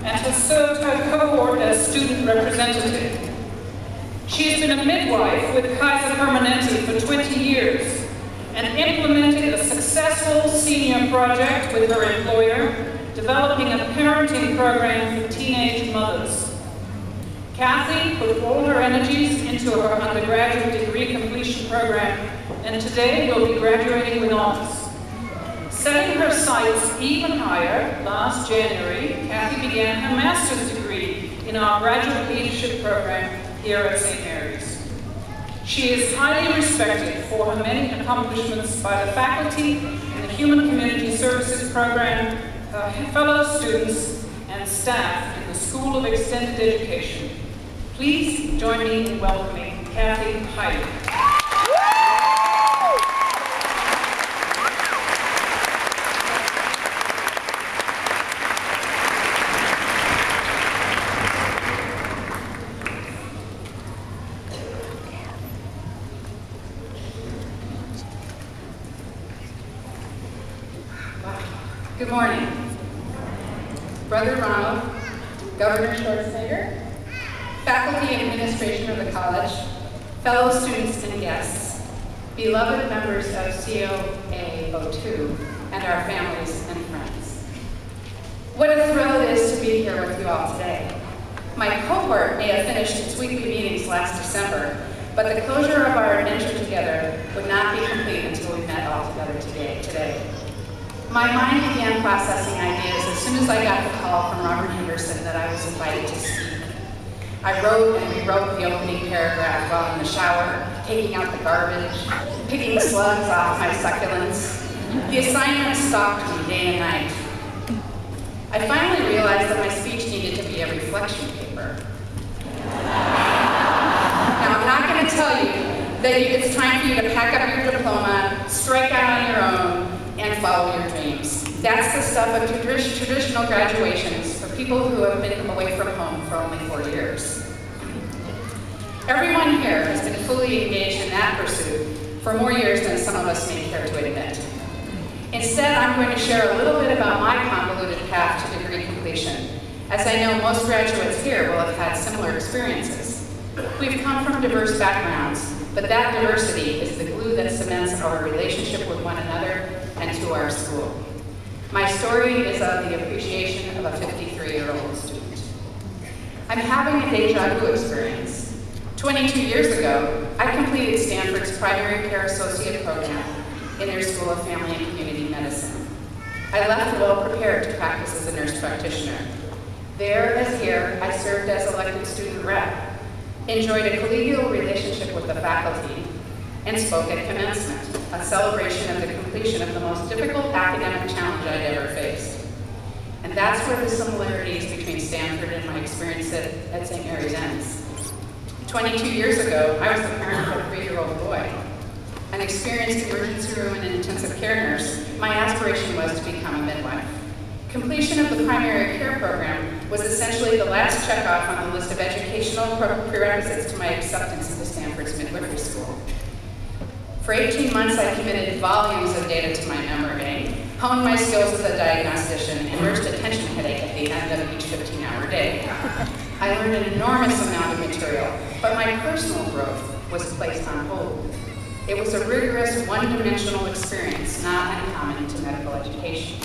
and has served her cohort as student representative. She has been a midwife with Kaiser Permanente for 20 years and implemented a successful senior project with her employer, developing a parenting program for teenage mothers. Kathy put all her energies into her undergraduate degree completion program, and today will be graduating with honors. Setting her sights even higher, last January, Kathy began her master's degree in our graduate leadership program here at St. Mary's. She is highly respected for her many accomplishments by the faculty in the Human Community Services program, her fellow students, and staff in the School of Extended Education. Please join me in welcoming Kathy Hyde. Good morning. Brother Ronald, Governor Schwarzenegger, faculty and administration of the college, fellow students and guests, beloved members of SOOOOO, and our families and friends. What a thrill it is to be here with you all today. My cohort may have finished its weekly meetings last December, but the closure of our adventure together would not be complete until we met all together today. My mind began processing ideas as soon as I got the call from Robert Henderson that I was invited to speak. I wrote and rewrote the opening paragraph while in the shower, taking out the garbage, picking slugs off my succulents. The assignment stalked me day and night. I finally realized that my speech needed to be a reflection paper. Now, I'm not going to tell you that it's time for you to pack up your diploma, strike out on your own, and follow your dreams. That's the stuff of traditional graduations for people who have been away from home for only 4 years. Everyone here has been fully engaged in that pursuit for more years than some of us may care to admit. Instead, I'm going to share a little bit about my convoluted path to degree completion, as I know most graduates here will have had similar experiences. We've come from diverse backgrounds, but that diversity is the glue that cements our relationship with one another and to our school. My story is of the appreciation of a 53-year-old student. I'm having a deja vu experience. 22 years ago, I completed Stanford's Primary Care Associate Program in their School of Family and Community Medicine. I left well prepared to practice as a nurse practitioner. There, as here, I served as elected student rep, enjoyed a collegial relationship with the faculty, and spoke at commencement, a celebration of the completion of the most difficult academic challenge I'd ever faced. And that's where the similarities between Stanford and my experience at St. Mary's ends. 22 years ago, I was the parent of a 3-year-old boy. An experienced emergency room and intensive care nurse, my aspiration was to become a midwife. Completion of the primary care program was essentially the last checkoff on the list of educational prerequisites to my acceptance into Stanford's midwifery school. For 18 months, I committed volumes of data to my memory, honed my skills as a diagnostician, and nursed a tension headache at the end of each 15-hour day. I learned an enormous amount of material, but my personal growth was placed on hold. It was a rigorous, one-dimensional experience, not uncommon to medical education.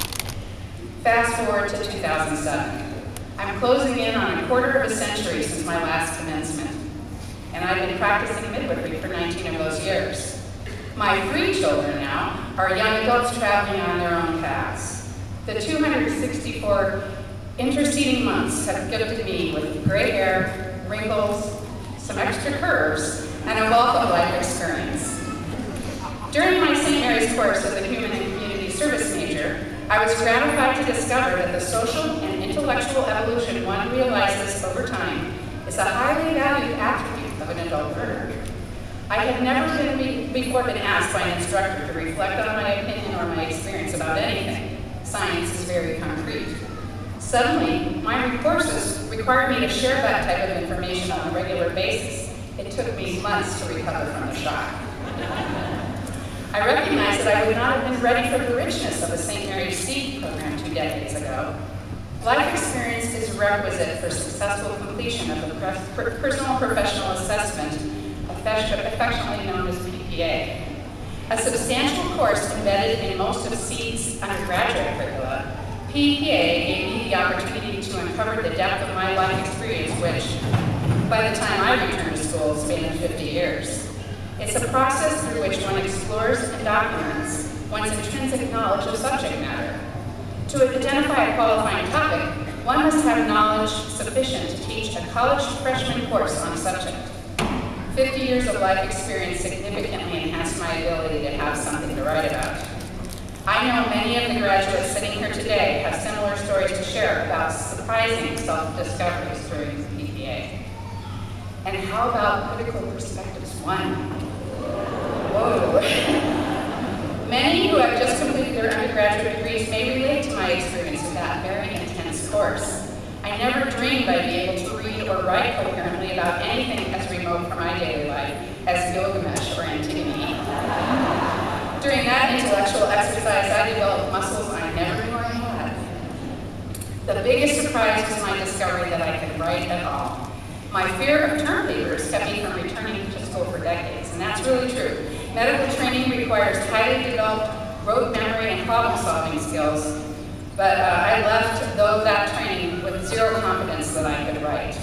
Fast forward to 2007. I'm closing in on a quarter of a century since my last commencement, and I've been practicing midwifery for 19 of those years. My 3 children now are young adults traveling on their own paths. The 264 interceding months have gifted me with gray hair, wrinkles, some extra curves, and a wealth of life experience. During my St. Mary's course of the Human and Community Service major, I was gratified to discover that the social and intellectual evolution one realizes over time is a highly valued attribute of an adult learner. I had never before been asked by an instructor to reflect on my opinion or my experience about anything. Science is very concrete. Suddenly, my courses required me to share that type of information on a regular basis. It took me months to recover from the shock. I recognized that I would not have been ready for the richness of the St. Mary's Seed program 2 decades ago. Life experience is prerequisite for successful completion of the Personal Professional Assessment, affectionately known as PPA. A substantial course embedded in most of SEED's undergraduate curricula, PPA gave me the opportunity to uncover the depth of my life experience, which, by the time I returned to school, spanned 50 years. It's a process through which one explores and documents one's intrinsic knowledge of subject matter. To identify a qualifying topic, one must have knowledge sufficient to teach a college freshman course on a subject. 50 years of life experience significantly enhanced my ability to have something to write about. I know many of the graduates sitting here today have similar stories to share about surprising self-discoveries during PPA. And how about Critical Perspectives 1? Whoa. Many who have just completed their undergraduate degrees may relate to my experience with that very intense course. I never dreamed I'd be able to read or write coherently about anything as remote from my daily life as Gilgamesh or Antigone. During that intellectual exercise, I developed muscles I never knew I had. The biggest surprise was my discovery that I could write at all. My fear of term papers kept me from returning to school for decades, and that's really true. Medical training requires highly developed rote memory and problem-solving skills, but I left that training with zero confidence that I could write.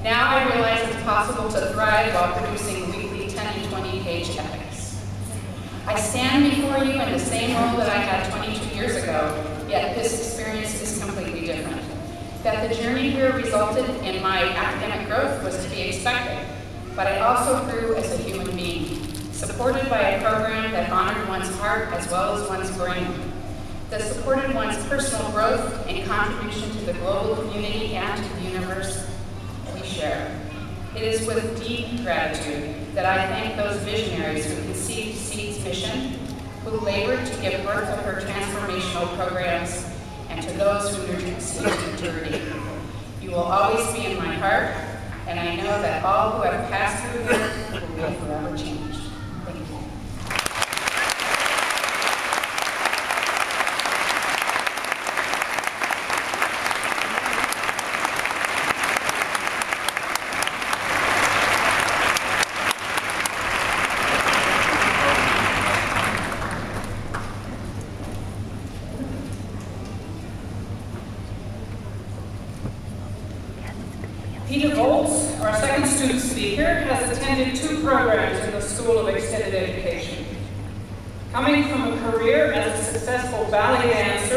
Now I realize it's possible to thrive while producing weekly 10 and 20-page epics. I stand before you in the same role that I had 22 years ago, yet this experience is completely different. That the journey here resulted in my academic growth was to be expected, but I also grew as a human being, supported by a program that honored one's heart as well as one's brain, that supported one's personal growth and contribution to the global community and to the universe we share. It is with deep gratitude that I thank those visionaries who conceived SEED's mission, who labored to give birth to her transformational programs, and to those who nurtured SEED's maturity. You will always be in my heart, and I know that all who have passed through here will be forever changed. Thank you. Peter Volz, our second student speaker, has attended 2 programs in the School of Extended Education. Coming from a career as a successful ballet dancer